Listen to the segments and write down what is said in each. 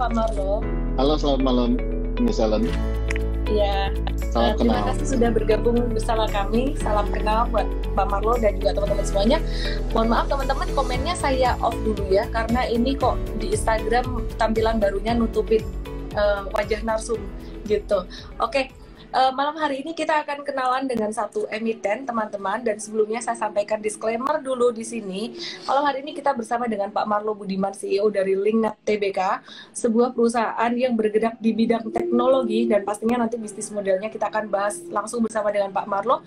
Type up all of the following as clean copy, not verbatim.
Pak Marlo. Halo, selamat malam, Miss Ellen. Iya, Salam terima kenal. kasih sudah bergabung bersama kami. Salam kenal buat Pak Marlo dan juga teman-teman semuanya. Mohon maaf teman-teman, komennya saya off dulu ya, karena ini kok di Instagram tampilan barunya nutupin wajah narsum gitu. Oke. Malam hari ini kita akan kenalan dengan satu emiten teman-teman, dan sebelumnya saya sampaikan disclaimer dulu di sini. Malam hari ini kita bersama dengan Pak Marlo Budiman, CEO dari Linknet Tbk, sebuah perusahaan yang bergerak di bidang teknologi, dan pastinya nanti bisnis modelnya kita akan bahas langsung bersama dengan Pak Marlo.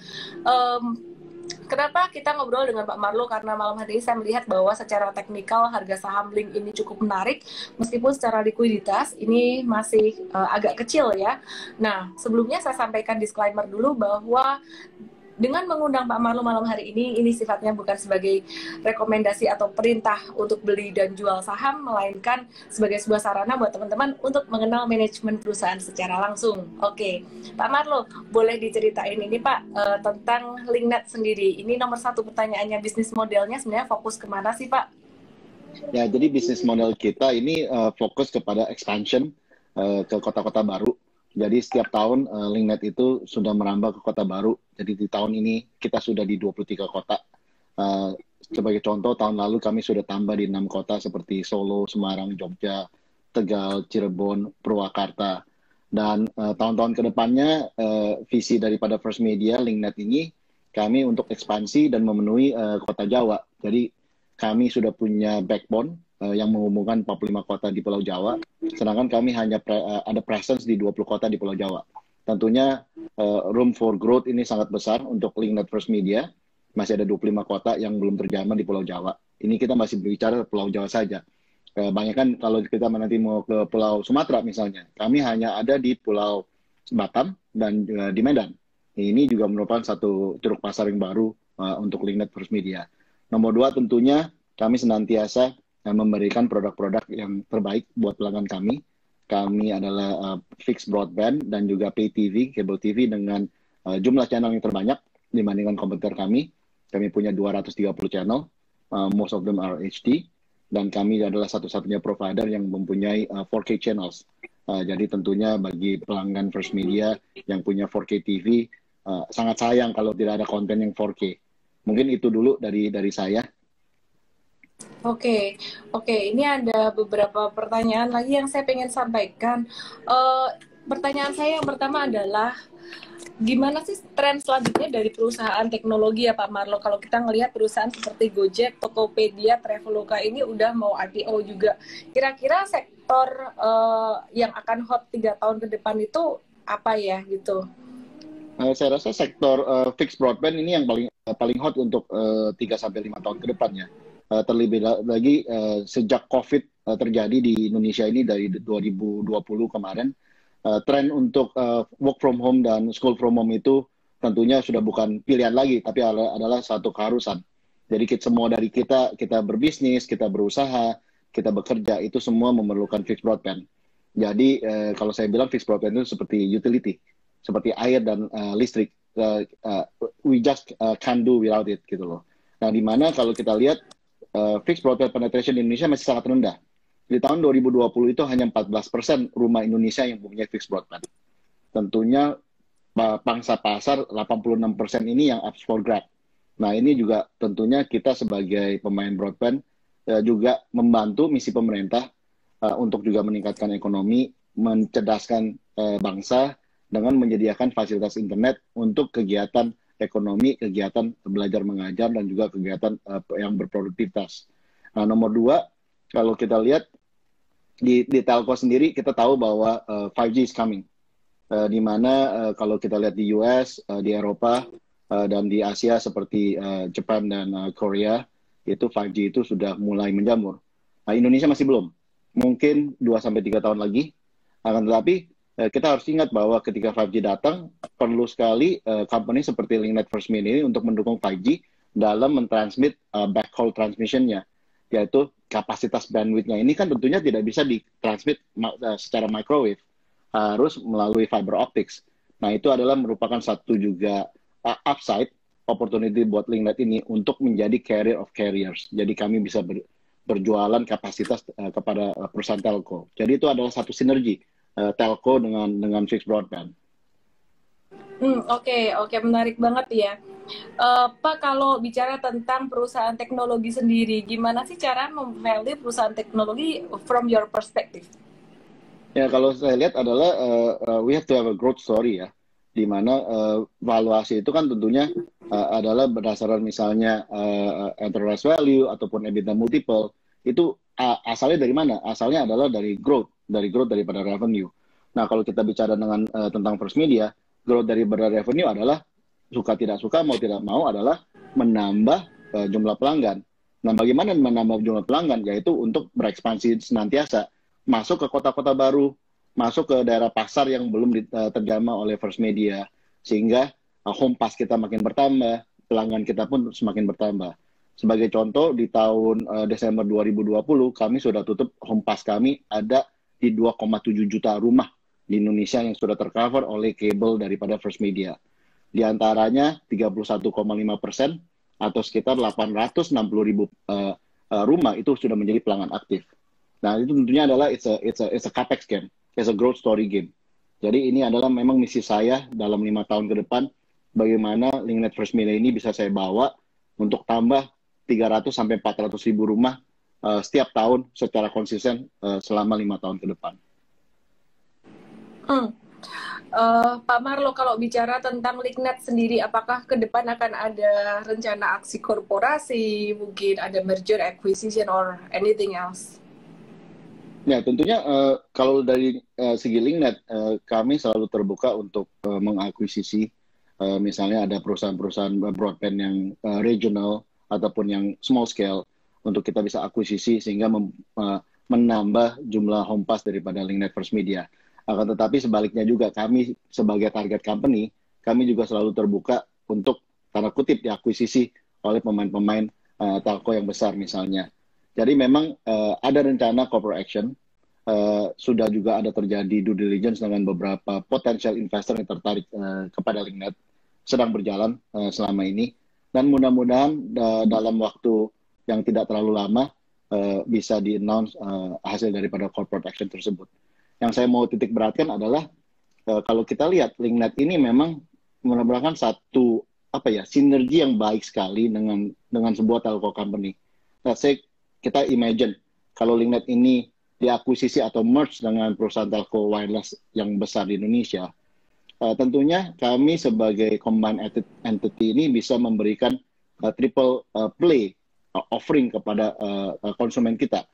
Kenapa kita ngobrol dengan Pak Marlo? Karena malam hari ini saya melihat bahwa secara teknikal harga saham Link ini cukup menarik, meskipun secara likuiditas ini masih agak kecil ya. Nah, sebelumnya saya sampaikan disclaimer dulu bahwa dengan mengundang Pak Marlo malam hari ini sifatnya bukan sebagai rekomendasi atau perintah untuk beli dan jual saham, melainkan sebagai sebuah sarana buat teman-teman untuk mengenal manajemen perusahaan secara langsung. Oke, Pak Marlo, boleh diceritain ini Pak tentang Linknet sendiri. Ini nomor satu pertanyaannya, bisnis modelnya sebenarnya fokus kemana sih Pak? Ya, jadi bisnis model kita ini fokus kepada expansion ke kota-kota baru. Jadi setiap tahun Linknet itu sudah merambah ke kota baru. Jadi di tahun ini kita sudah di 23 kota. Sebagai contoh, tahun lalu kami sudah tambah di 6 kota seperti Solo, Semarang, Jogja, Tegal, Cirebon, Purwakarta. Dan tahun-tahun ke depannya visi daripada First Media Linknet ini kami untuk ekspansi dan memenuhi kota Jawa. Jadi kami sudah punya backbone yang menghubungkan 45 kota di Pulau Jawa, sedangkan kami hanya ada presence di 20 kota di Pulau Jawa. Tentunya room for growth ini sangat besar untuk Linknet First Media. Masih ada 25 kota yang belum terjamah di Pulau Jawa. Ini kita masih berbicara Pulau Jawa saja. Banyak kan kalau kita nanti mau ke Pulau Sumatera misalnya, kami hanya ada di Pulau Batam dan di Medan. Ini juga merupakan satu curug pasar yang baru untuk Linknet First Media. Nomor 2 tentunya kami senantiasa memberikan produk-produk yang terbaik buat pelanggan kami. Kami adalah fixed broadband dan juga pay TV, cable TV dengan jumlah channel yang terbanyak dibandingkan kompetitor kami. Kami punya 230 channel, most of them are HD, dan kami adalah satu-satunya provider yang mempunyai 4K channels. Jadi tentunya bagi pelanggan First Media yang punya 4K TV, sangat sayang kalau tidak ada konten yang 4K. Mungkin itu dulu dari saya. Oke, ini ada beberapa pertanyaan lagi yang saya pengen sampaikan. Pertanyaan saya yang pertama adalah, gimana sih tren selanjutnya dari perusahaan teknologi ya Pak Marlo? Kalau kita ngelihat perusahaan seperti Gojek, Tokopedia, Traveloka ini udah mau IPO juga. Kira-kira sektor yang akan hot 3 tahun ke depan itu apa ya gitu? Saya rasa sektor fixed broadband ini yang paling hot untuk 3-5 tahun ke depannya. Terlebih lagi sejak COVID terjadi di Indonesia ini dari 2020 kemarin, tren untuk work from home dan school from home itu tentunya sudah bukan pilihan lagi, tapi adalah satu keharusan. Jadi semua dari kita berbisnis, kita berusaha, kita bekerja, itu semua memerlukan fixed broadband. Jadi kalau saya bilang fixed broadband itu seperti utility, seperti air dan listrik. We just can't do without it gitu loh. Nah, di mana kalau kita lihat fixed broadband penetration di Indonesia masih sangat rendah. Di tahun 2020 itu hanya 14% rumah Indonesia yang mempunyai fixed broadband. Tentunya pangsa pasar 86% ini yang up for grab. Nah, ini juga tentunya kita sebagai pemain broadband juga membantu misi pemerintah untuk juga meningkatkan ekonomi, mencerdaskan bangsa dengan menyediakan fasilitas internet untuk kegiatan ekonomi, kegiatan belajar mengajar, dan juga kegiatan yang berproduktivitas. Nah, nomor 2, kalau kita lihat di telco sendiri, kita tahu bahwa 5G is coming. Di mana kalau kita lihat di US, di Eropa, dan di Asia seperti Jepang dan Korea, itu 5G itu sudah mulai menjamur. Nah, Indonesia masih belum. Mungkin 2-3 tahun lagi. Akan tetapi kita harus ingat bahwa ketika 5G datang, perlu sekali company seperti Linknet First Media ini untuk mendukung 5G dalam mentransmit backhaul transmission-nya, yaitu kapasitas bandwidth-nya. Ini kan tentunya tidak bisa ditransmit secara microwave, harus melalui fiber optics. Nah, itu adalah merupakan satu juga upside opportunity buat Linknet ini untuk menjadi carrier of carriers. Jadi kami bisa berjualan kapasitas kepada perusahaan telco. Jadi itu adalah satu sinergi telco dengan fixed broadband. Oke, menarik banget ya. Pak, kalau bicara tentang perusahaan teknologi sendiri, gimana sih cara mem-value perusahaan teknologi from your perspective? Ya, kalau saya lihat adalah we have to have a growth story ya, di mana valuasi itu kan tentunya adalah berdasarkan misalnya enterprise value ataupun EBITDA multiple, itu asalnya dari mana? Asalnya adalah dari growth daripada revenue. Nah, kalau kita bicara dengan tentang First Media, growth daripada revenue adalah suka tidak suka, mau tidak mau adalah menambah jumlah pelanggan. Nah, bagaimana menambah jumlah pelanggan? Yaitu untuk berekspansi senantiasa, masuk ke kota-kota baru, masuk ke daerah pasar yang belum terjamah oleh First Media, sehingga home pass kita makin bertambah, pelanggan kita pun semakin bertambah. Sebagai contoh, di tahun Desember 2020, kami sudah tutup home pass kami ada di 2,7 juta rumah di Indonesia yang sudah tercover oleh kabel daripada First Media. Di antaranya 31,5% atau sekitar 860 ribu rumah itu sudah menjadi pelanggan aktif. Nah, itu tentunya adalah it's a capex game, it's a growth story game. Jadi ini adalah memang misi saya dalam 5 tahun ke depan, bagaimana LinkNet First Media ini bisa saya bawa untuk tambah 300 sampai 400 ribu rumah setiap tahun secara konsisten selama 5 tahun ke depan. Pak Marlo, kalau bicara tentang LinkNet sendiri, apakah ke depan akan ada rencana aksi korporasi, mungkin ada merger, acquisition, or anything else? Ya, tentunya kalau dari segi LinkNet, kami selalu terbuka untuk mengakuisisi, misalnya ada perusahaan-perusahaan broadband yang regional ataupun yang small scale, untuk kita bisa akuisisi sehingga menambah jumlah home pass daripada LinkNet First Media. Akan tetapi sebaliknya juga, kami sebagai target company, kami juga selalu terbuka untuk tanda kutip diakuisisi oleh pemain-pemain telco yang besar misalnya. Jadi memang ada rencana corporate action, sudah juga ada terjadi due diligence dengan beberapa potential investor yang tertarik kepada LinkNet, sedang berjalan selama ini, dan mudah-mudahan dalam waktu yang tidak terlalu lama bisa di-announce hasil daripada corporate action tersebut. Yang saya mau titik beratkan adalah kalau kita lihat LinkNet ini memang merupakan satu sinergi yang baik sekali dengan sebuah telco company. Let's say kita imagine kalau LinkNet ini diakuisisi atau merge dengan perusahaan telco wireless yang besar di Indonesia, tentunya kami sebagai combined entity ini bisa memberikan triple play offering kepada konsumen kita.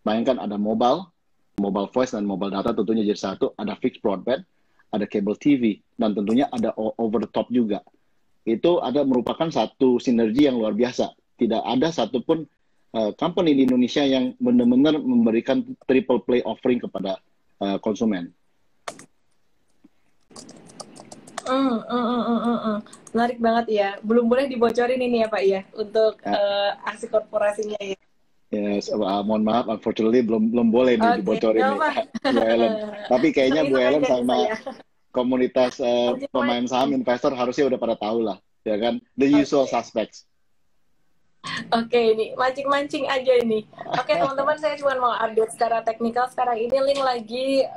Bayangkan ada mobile voice dan mobile data tentunya jadi satu, ada fixed broadband, ada cable TV, dan tentunya ada over the top juga. Itu merupakan satu sinergi yang luar biasa. Tidak ada satupun company di Indonesia yang benar-benar memberikan triple play offering kepada konsumen. Menarik banget ya. Belum boleh dibocorin ini ya Pak ya, untuk aksi korporasinya ya. Yes, mohon maaf, unfortunately belum boleh nih dibocorin nih, Bu Ellen. Tapi kayaknya Bu Ellen sama komunitas pemain saham investor harusnya udah pada tahu lah, ya kan? The usual suspects. Oke, ini mancing-mancing aja ini. Oke, teman-teman, saya cuma mau update secara teknikal. Sekarang ini Link lagi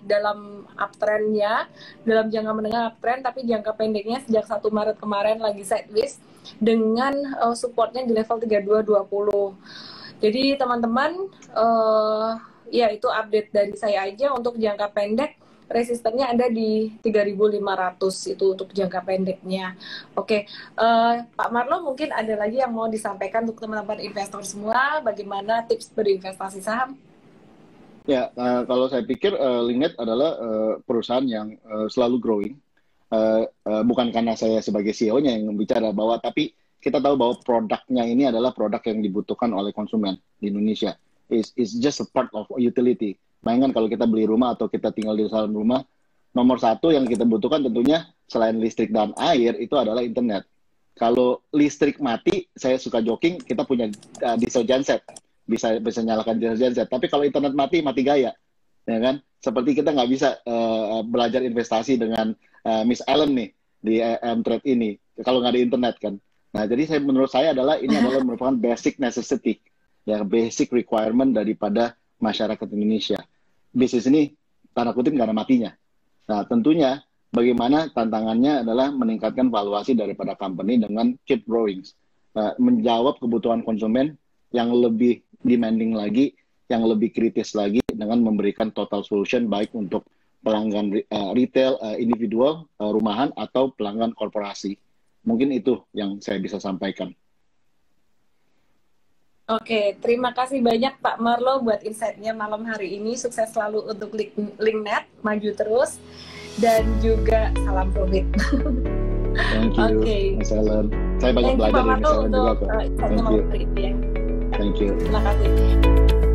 dalam uptrend-nya, dalam jangka menengah uptrend, tapi jangka pendeknya sejak 1 Maret kemarin lagi sideways dengan supportnya di level 3220. Jadi teman-teman, ya itu update dari saya aja. Untuk jangka pendek, resistennya ada di 3.500 itu untuk jangka pendeknya. Oke, Pak Marlo mungkin ada lagi yang mau disampaikan untuk teman-teman investor semua, bagaimana tips berinvestasi saham? Ya, kalau saya pikir LinkNet adalah perusahaan yang selalu growing. Bukan karena saya sebagai CEO-nya yang bicara bahwa, tapi kita tahu bahwa produknya ini adalah produk yang dibutuhkan oleh konsumen di Indonesia. It's just a part of utility. Bayangkan kalau kita beli rumah atau kita tinggal di dalam rumah, nomor satu yang kita butuhkan tentunya selain listrik dan air itu adalah internet. Kalau listrik mati, saya suka joking, kita punya diesel genset, bisa nyalakan diesel genset. Tapi kalau internet mati gaya, ya kan? Seperti kita nggak bisa belajar investasi dengan Miss Ellen nih di M-Trade ini, kalau nggak ada internet kan. Nah, jadi menurut saya ini adalah merupakan basic necessity. ya basic requirement daripada masyarakat Indonesia. Bisnis ini tanda kutip nggak ada matinya. Nah, tentunya bagaimana tantangannya adalah meningkatkan valuasi daripada company dengan keep growing, menjawab kebutuhan konsumen yang lebih demanding lagi, yang lebih kritis lagi dengan memberikan total solution baik untuk pelanggan retail, individual, rumahan atau pelanggan korporasi. Mungkin itu yang saya bisa sampaikan. Oke, terima kasih banyak Pak Marlo buat insight-nya malam hari ini. Sukses selalu untuk Linknet, maju terus, dan juga salam profit. Thank you, Mas Ellen. Saya banyak belajar dari Mas Ellen juga kok. Thank you Pak Marlo untuk insight-nya malam hari ini. Thank you. Terima kasih.